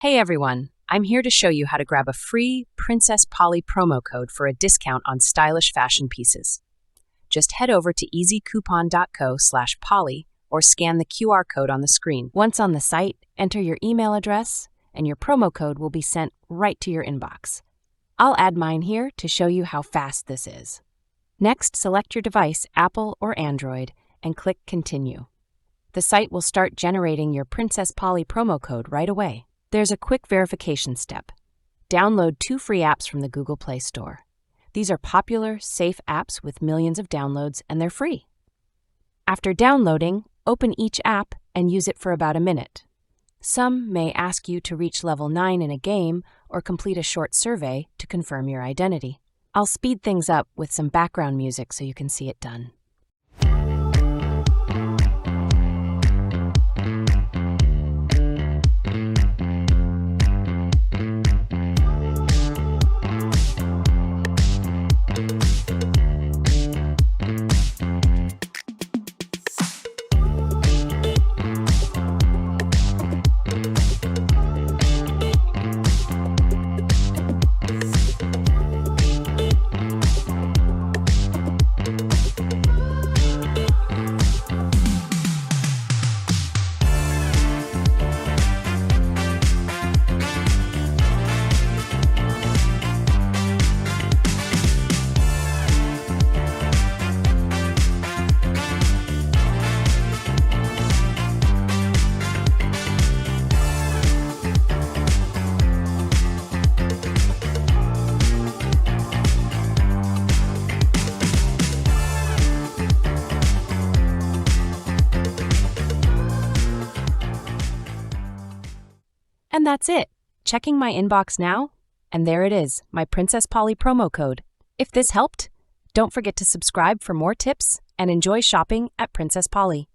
Hey everyone, I'm here to show you how to grab a free Princess Polly promo code for a discount on stylish fashion pieces. Just head over to easycoupon.co/polly or scan the QR code on the screen. Once on the site, enter your email address and your promo code will be sent right to your inbox. I'll add mine here to show you how fast this is. Next, select your device, Apple or Android, and click Continue. The site will start generating your Princess Polly promo code right away. There's a quick verification step. Download 2 free apps from the Google Play Store. These are popular, safe apps with millions of downloads, and they're free. After downloading, open each app and use it for about a minute. Some may ask you to reach level 9 in a game or complete a short survey to confirm your identity. I'll speed things up with some background music so you can see it done. And that's it. Checking my inbox now, and there it is, my Princess Polly promo code. If this helped, don't forget to subscribe for more tips and enjoy shopping at Princess Polly.